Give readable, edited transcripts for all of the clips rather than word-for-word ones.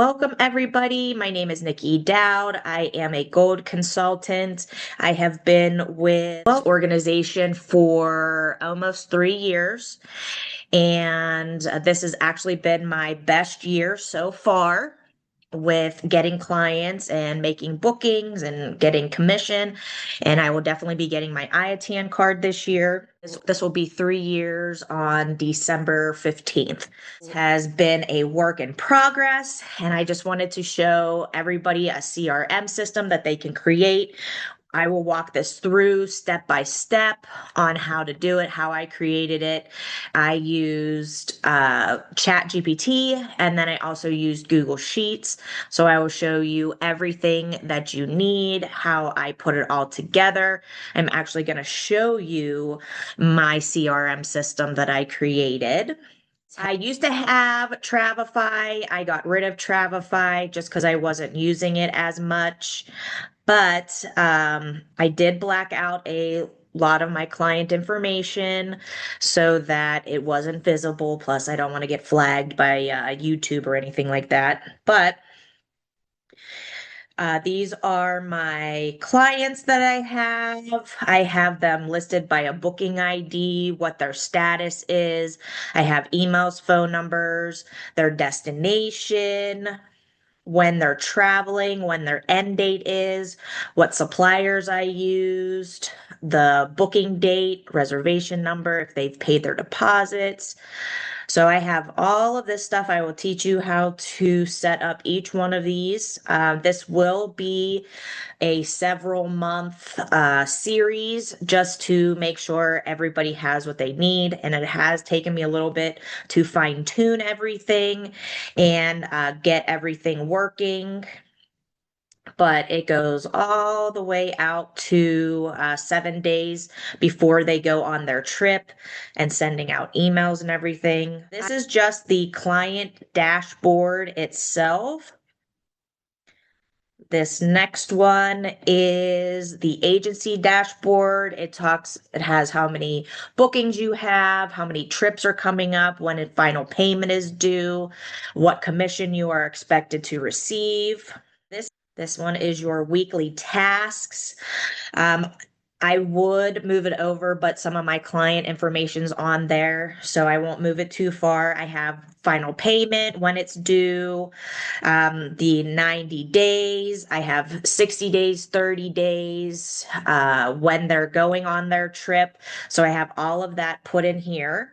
Welcome, everybody. My name is Nikki Dowd. I am a gold consultant. I have been with this organization for almost 3 years, and this has actually been my best year so far with getting clients and making bookings and getting commission. And I will definitely be getting my IATAN card this year. This will be 3 years on December 15th. It has been a work in progress, and I just wanted to show everybody a CRM system that they can create. I will walk this through step by step on how to do it, how I created it. I used ChatGPT, and then I also used Google Sheets. So I will show you everything that you need, how I put it all together. I'm actually going to show you my CRM system that I created. I used to have Travefy. I got rid of Travefy just because I wasn't using it as much. But I did black out a lot of my client information so that it wasn't visible. Plus, I don't want to get flagged by YouTube or anything like that. But these are my clients that I have. I have them listed by a booking ID, what their status is. I have emails, phone numbers, their destination, when they're traveling, when their end date is, what suppliers I used, the booking date, reservation number, if they've paid their deposits. So I have all of this stuff. I will teach you how to set up each one of these. This will be a several month series just to make sure everybody has what they need. And it has taken me a little bit to fine tune everything and get everything working. But it goes all the way out to 7 days before they go on their trip and sending out emails and everything. This is just the client dashboard itself. This next one is the agency dashboard. It has how many bookings you have, how many trips are coming up, when a final payment is due, what commission you are expected to receive. This one is your weekly tasks. Um, I would move it over, but some of my client information's on there, so I won't move it too far. I have final payment, when it's due, the 90 days. I have 60 days, 30 days, when they're going on their trip. So I have all of that put in here.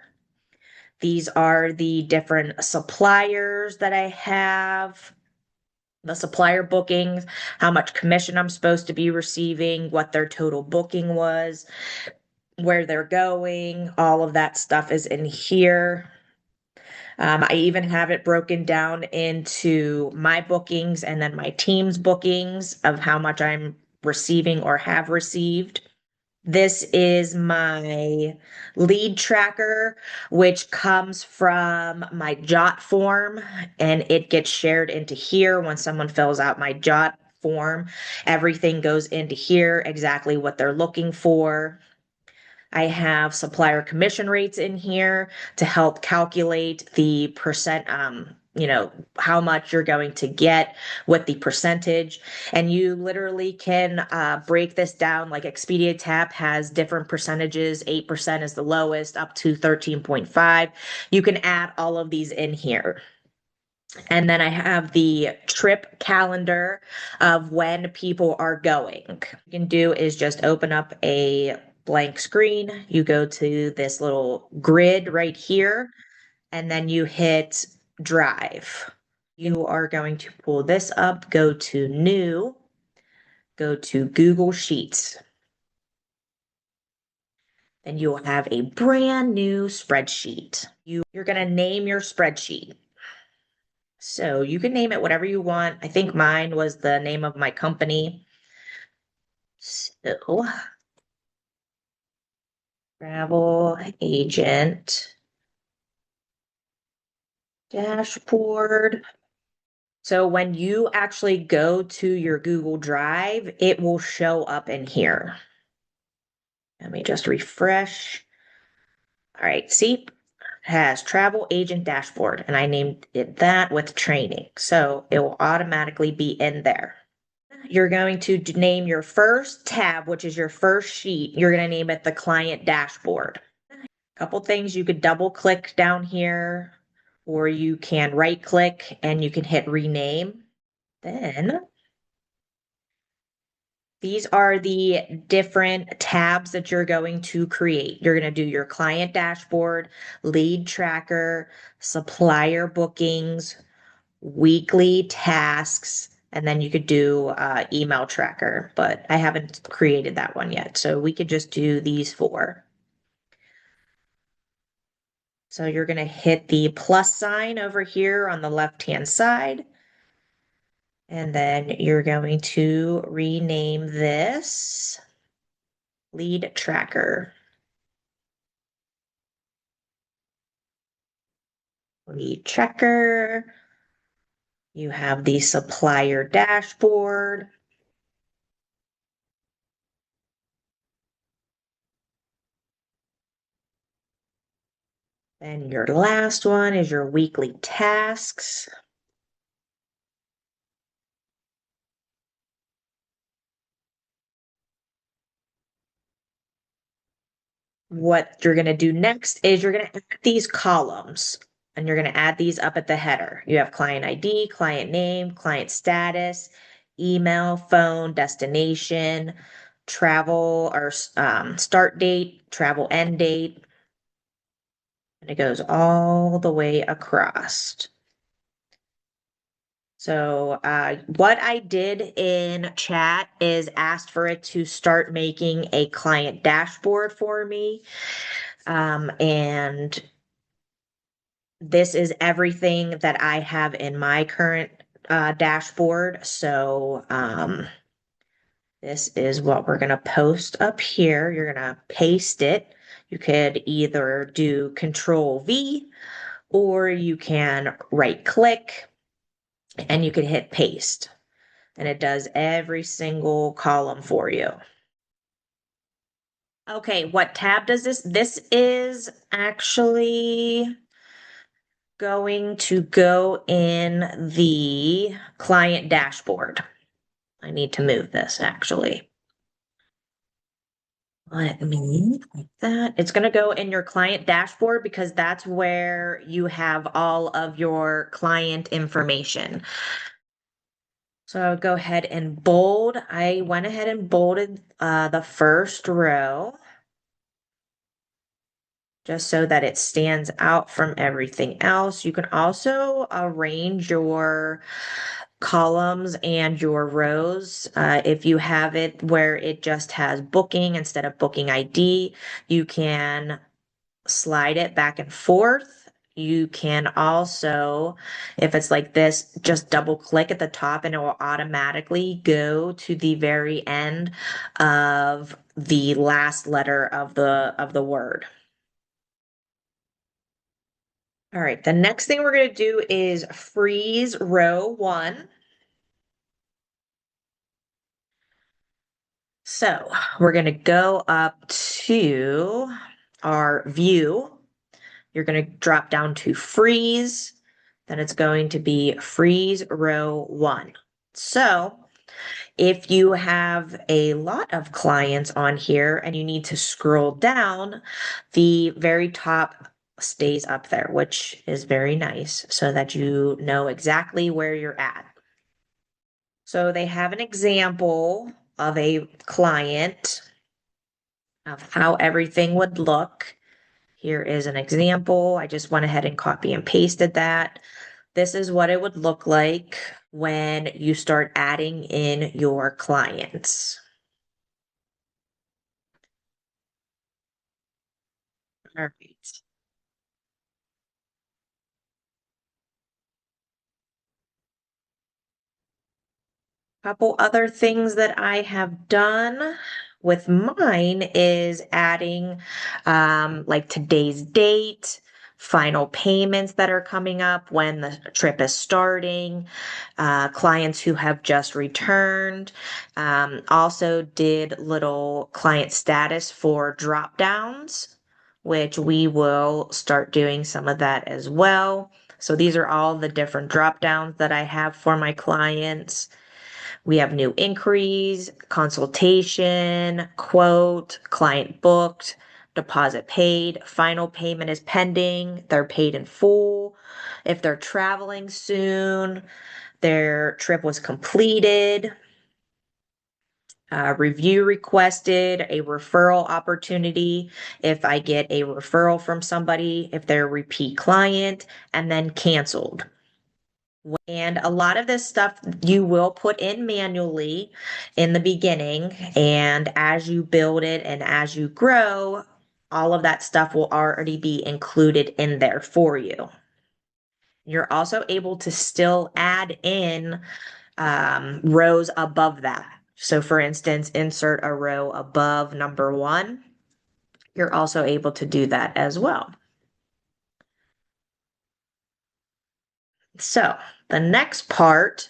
These are the different suppliers that I have, the supplier bookings, how much commission I'm supposed to be receiving, what their total booking was, where they're going. All of that stuff is in here. I even have it broken down into my bookings and then my team's bookings of how much I'm receiving or have received. This is my lead tracker, which comes from my Jot form, and it gets shared into here when someone fills out my Jot form. Everything goes into here, exactly what they're looking for. I have supplier commission rates in here to help calculate the percent, how much you're going to get with the percentage. And you literally can break this down. Like Expedia Tap has different percentages. 8% is the lowest, up to 13.5. You can add all of these in here. And then I have the trip calendar of when people are going. What you can do is just open up a blank screen. You go to this little grid right here, and then you hit Drive. You are going to pull this up, go to New, go to Google Sheets. Then you will have a brand new spreadsheet. You're going to name your spreadsheet. So you can name it whatever you want. I think mine was the name of my company. So, travel agent dashboard. So when you actually go to your Google Drive, it will show up in here. Let me just refresh. All right, see? has travel agent dashboard, and I named it that with training. So it will automatically be in there. You're going to name your first tab, which is your first sheet. You're going to name it the client dashboard. A couple things you could double click down here, or you can right click and you can hit rename. Then these are the different tabs that you're going to create. You're going to do your client dashboard, lead tracker, supplier bookings, weekly tasks, and then you could do email tracker, but I haven't created that one yet. So we could just do these four. So you're going to hit the plus sign over here on the left-hand side. And then you're going to rename this lead tracker. Lead tracker. You have the supplier dashboard. Then your last one is your weekly tasks. What you're going to do next is you're going to add these columns and you're going to add these up at the header. You have client ID, client name, client status, email, phone, destination, travel or start date, travel end date, and it goes all the way across. So what I did in chat is asked for it to start making a client dashboard for me. And this is everything that I have in my current dashboard. So this is what we're going to post up here. You're going to paste it. You could either do Control V or you can right click and you can hit paste. And it does every single column for you. Okay, what tab does this? This is actually going to go in the client dashboard. I need to move this actually. Let me like that. It's going to go in your client dashboard because that's where you have all of your client information. So I would go ahead and bold. I went ahead and bolded the first row just so that it stands out from everything else. You can also arrange your columns and your rows. If you have it where it just has booking instead of booking ID, you can slide it back and forth. You can also, if it's like this, just double click at the top and it will automatically go to the very end of the last letter of the word. All right, the next thing we're going to do is freeze row 1. So we're going to go up to our view. You're going to drop down to freeze. Then it's going to be freeze row 1. So if you have a lot of clients on here and you need to scroll down, the very top stays up there, which is very nice so that you know exactly where you're at. So they have an example of a client of how everything would look. Here is an example. I just went ahead and copy and pasted that. This is what it would look like when you start adding in your clients. All right. Couple other things that I have done with mine is adding like today's date, final payments that are coming up when the trip is starting, clients who have just returned. Also did little client status for drop downs which we will start doing some of that as well. So these are all the different drop downs that I have for my clients. We have new inquiries, consultation, quote, client booked, deposit paid, final payment is pending, they're paid in full. If they're traveling soon, their trip was completed, review requested, a referral opportunity. If I get a referral from somebody, if they're a repeat client, and then canceled. And a lot of this stuff you will put in manually in the beginning. And as you build it and as you grow, all of that stuff will already be included in there for you. You're also able to still add in rows above that. So, for instance, insert a row above number one. You're also able to do that as well. So, the next part.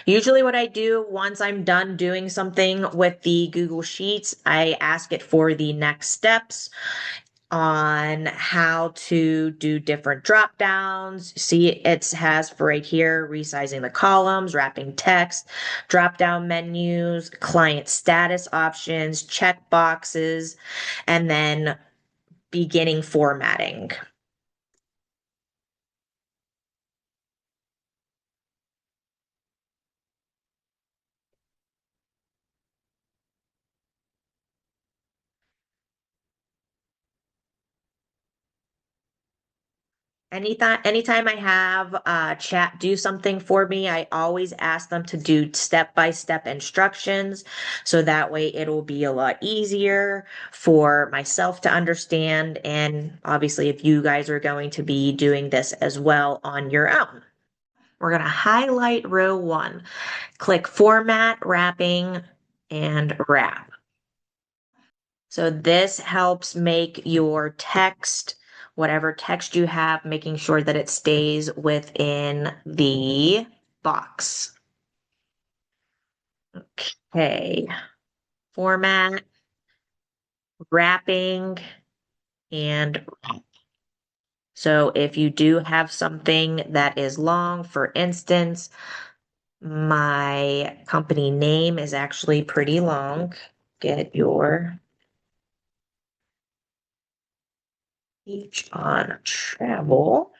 Usually what I do once I'm done doing something with the Google Sheets, I ask it for the next steps on how to do different drop downs. See, it has for right here, resizing the columns, wrapping text, drop down menus, client status options, check boxes, and then beginning formatting. Anytime I have chat do something for me, I always ask them to do step-by-step instructions. So that way it'll be a lot easier for myself to understand. And obviously, if you guys are going to be doing this as well on your own. We're going to highlight row one, click Format, Wrapping, and Wrap. So this helps make your text, whatever text you have, making sure that it stays within the box. Okay. Format, wrapping, and wrap. So if you do have something that is long, for instance, my company name is actually pretty long. Get your speech on travel.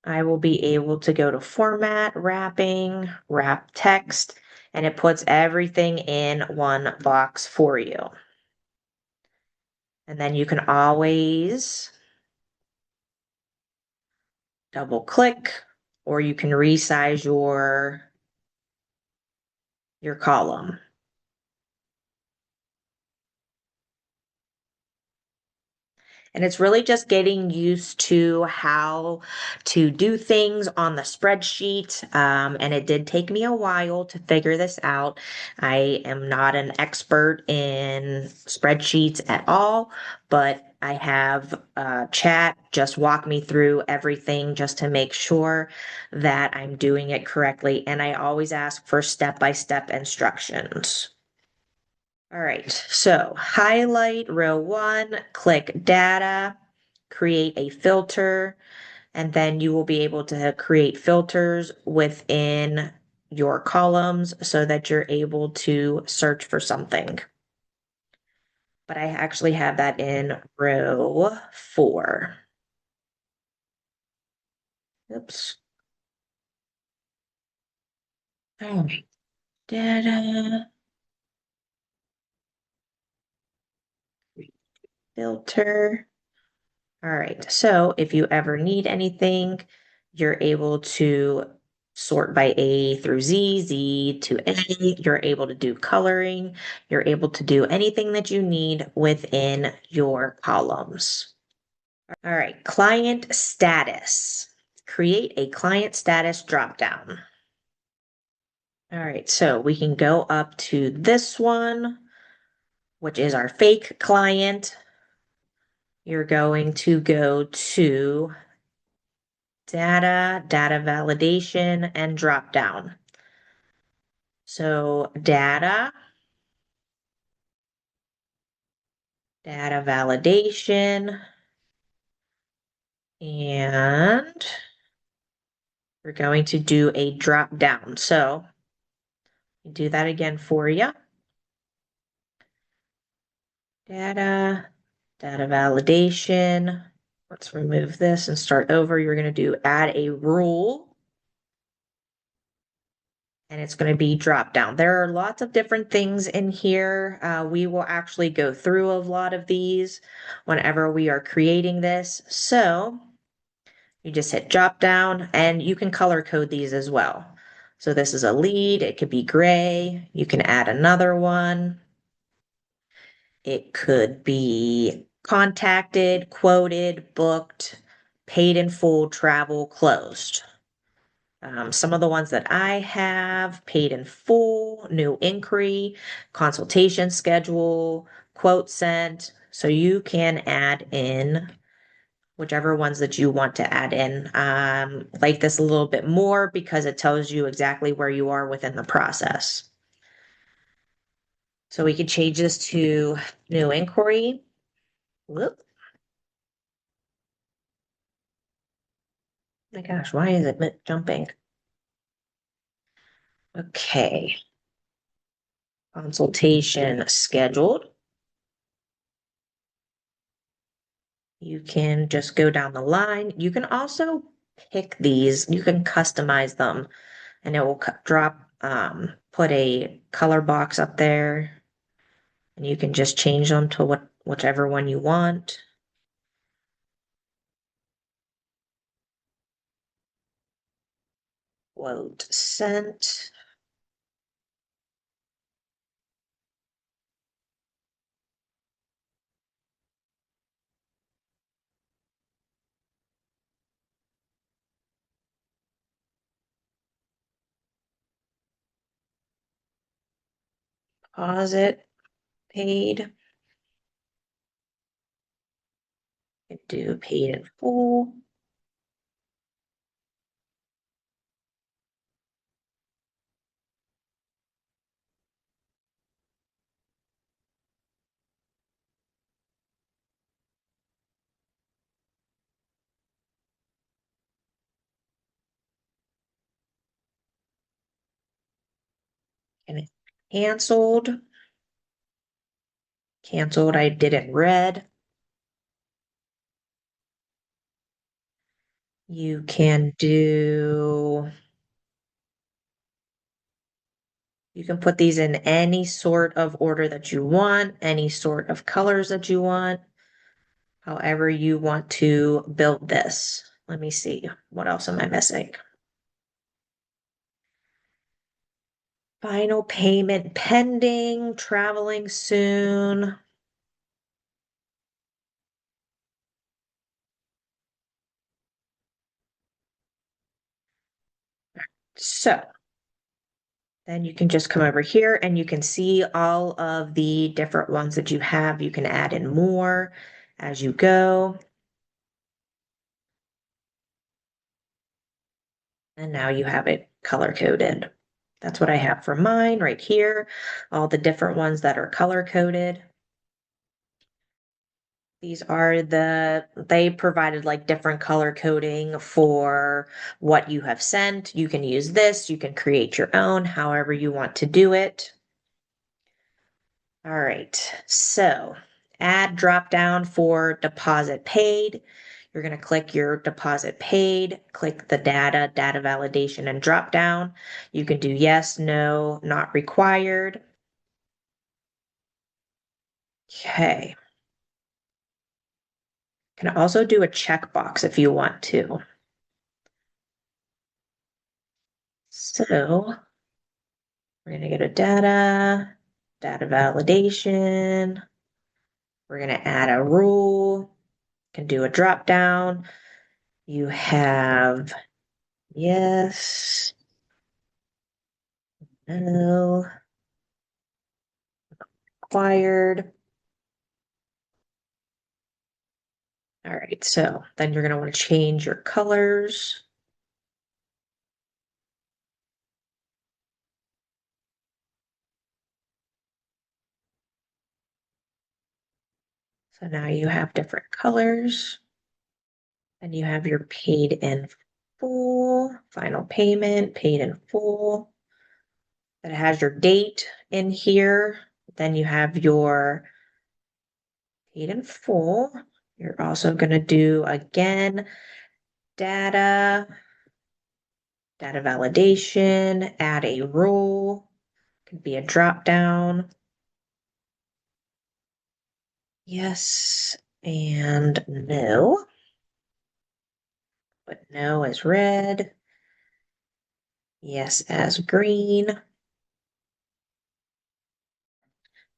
I will be able to go to format, wrapping, wrap text, and it puts everything in one box for you. And then you can always double click or you can resize your column. And it's really just getting used to how to do things on the spreadsheet. And it did take me a while to figure this out. I am not an expert in spreadsheets at all, but I have chat just walk me through everything just to make sure that I'm doing it correctly. And I always ask for step-by-step instructions. All right, so highlight row one, click data, create a filter, and then you will be able to create filters within your columns so that you're able to search for something. But I actually have that in row four. Oops. All right, data, filter. All right, so if you ever need anything, you're able to sort by A through Z, Z to A. You're able to do coloring. You're able to do anything that you need within your columns. All right, client status. Create a client status dropdown. All right, so we can go up to this one, which is our fake client. You're going to go to data validation, and drop down. So data, data validation, and we're going to do a drop down. So do that again for you. Data validation. Let's remove this and start over. You're going to do add a rule, and it's going to be drop down. There are lots of different things in here. We will actually go through a lot of these whenever we are creating this. So you just hit drop down, and you can color code these as well. So this is a lead. It could be gray. You can add another one. It could be contacted, quoted, booked, paid in full, travel, closed. Some of the ones that I have: paid in full, new inquiry, consultation schedule, quote sent. So you can add in whichever ones that you want to add in. Like this a little bit more because it tells you exactly where you are within the process. So we could change this to new inquiry. Whoop. My gosh, why is it jumping? Okay. Consultation scheduled. You can just go down the line. You can also pick these. You can customize them, and it will put a color box up there, and you can just change them to whichever one you want. Quote sent. Deposit paid. Do paid in full. And canceled. Canceled, I did it red. You can put these in any sort of order that you want, any sort of colors that you want, however you want to build this. Let me see. What else am I missing? Final payment pending, traveling soon. So then you can just come over here and you can see all of the different ones that you have. You can add in more as you go. And now you have it color coded. That's what I have for mine right here. All the different ones that are color coded. They provided like different color coding for what you have sent. You can use this, you can create your own, however you want to do it. All right, so add drop down for deposit paid. You're going to click your deposit paid, click the data validation, and drop down. You can do yes, no, not required. Okay. Can also do a checkbox if you want to. So we're going to go to data validation. We're going to add a rule. Can do a drop down. You have yes, no, required. All right, so then you're going to want to change your colors. So now you have different colors. And you have your paid in full, final payment, paid in full. That has your date in here. Then you have your paid in full. You're also going to do again data, data validation, add a rule, could be a drop down. Yes and no. But no as red. Yes as green.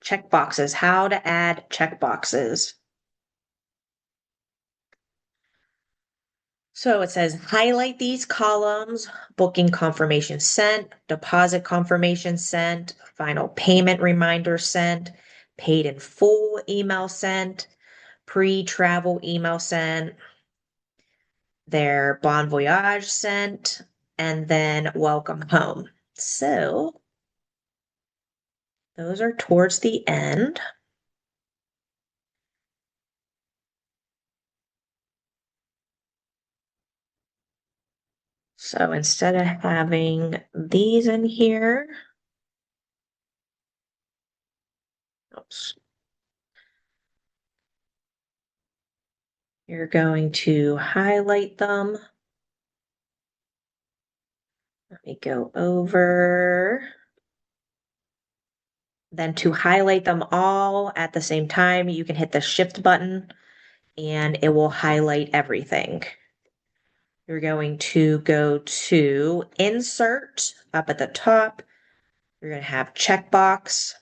Checkboxes, how to add checkboxes. So it says highlight these columns, booking confirmation sent, deposit confirmation sent, final payment reminder sent, paid in full email sent, pre-travel email sent, their bon voyage sent, and then welcome home. So those are towards the end. So instead of having these in here, oops, you're going to highlight them. Let me go over. Then to highlight them all at the same time, you can hit the shift button and it will highlight everything. You're going to go to insert up at the top. You're going to have checkbox.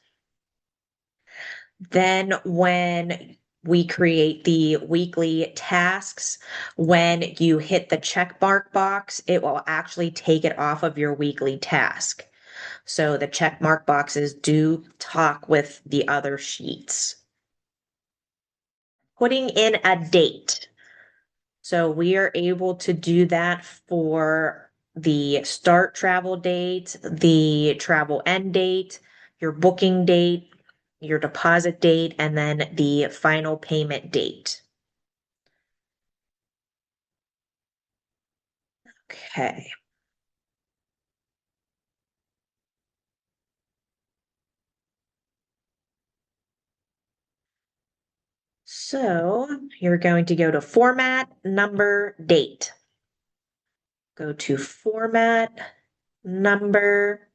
Then when we create the weekly tasks, when you hit the check mark box, it will actually take it off of your weekly task. So the check mark boxes do talk with the other sheets. Putting in a date. So we are able to do that for the start travel date, the travel end date, your booking date, your deposit date, and then the final payment date. Okay. So you're going to go to format, number, date. Go to format, number,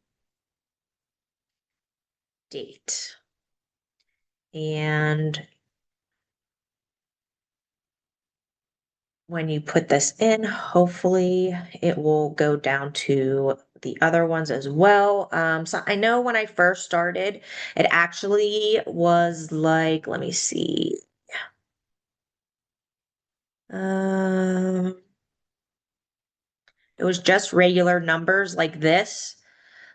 date. And when you put this in, hopefully it will go down to the other ones as well. So I know when I first started, it actually was like, let me see. Um, it was just regular numbers like this.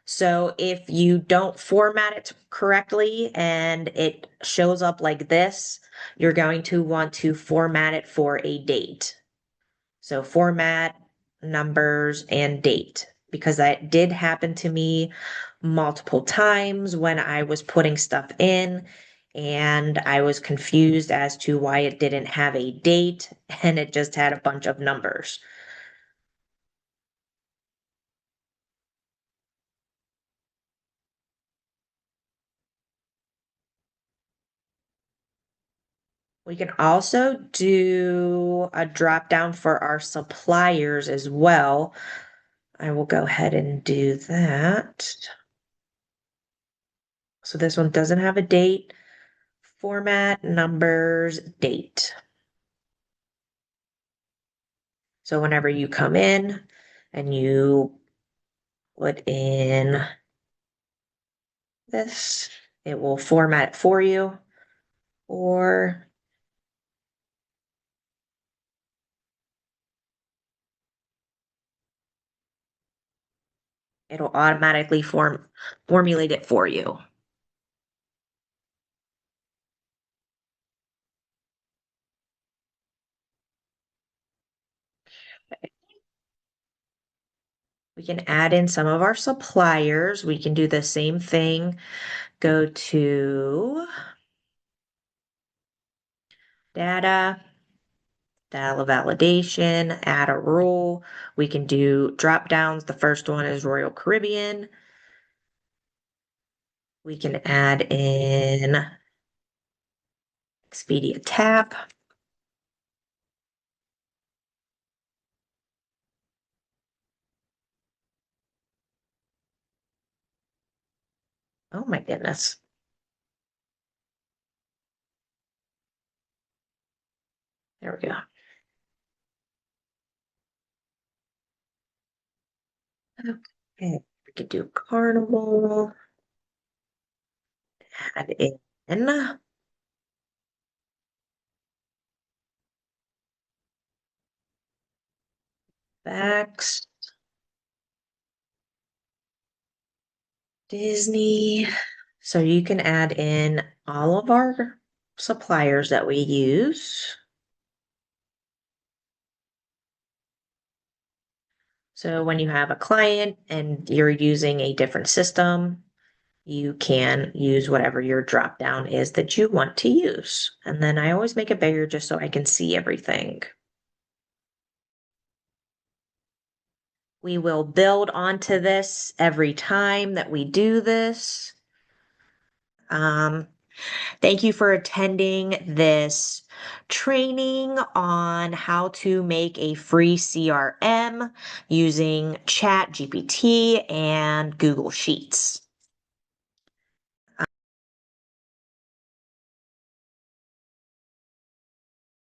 So if you don't format it correctly and it shows up like this, you're going to want to format it for a date. So format, numbers, and date, because that did happen to me multiple times when I was putting stuff in and I was confused as to why it didn't have a date and it just had a bunch of numbers. We can also do a drop down for our suppliers as well. I will go ahead and do that. So this one doesn't have a date. Format, numbers, date. So whenever you come in and you put in this, it will format it for you, or it'll automatically formulate it for you. We can add in some of our suppliers. We can do the same thing. Go to data, data validation, add a rule. We can do drop downs. The first one is Royal Caribbean. We can add in Expedia Tap. Oh my goodness. There we go. Okay. We could do Carnival, add in Facts, Disney. So you can add in all of our suppliers that we use. So when you have a client and you're using a different system, you can use whatever your drop down is that you want to use. And then I always make it bigger just so I can see everything. We will build onto this every time that we do this. Um, Thank you for attending this training on how to make a free CRM using ChatGPT and Google Sheets.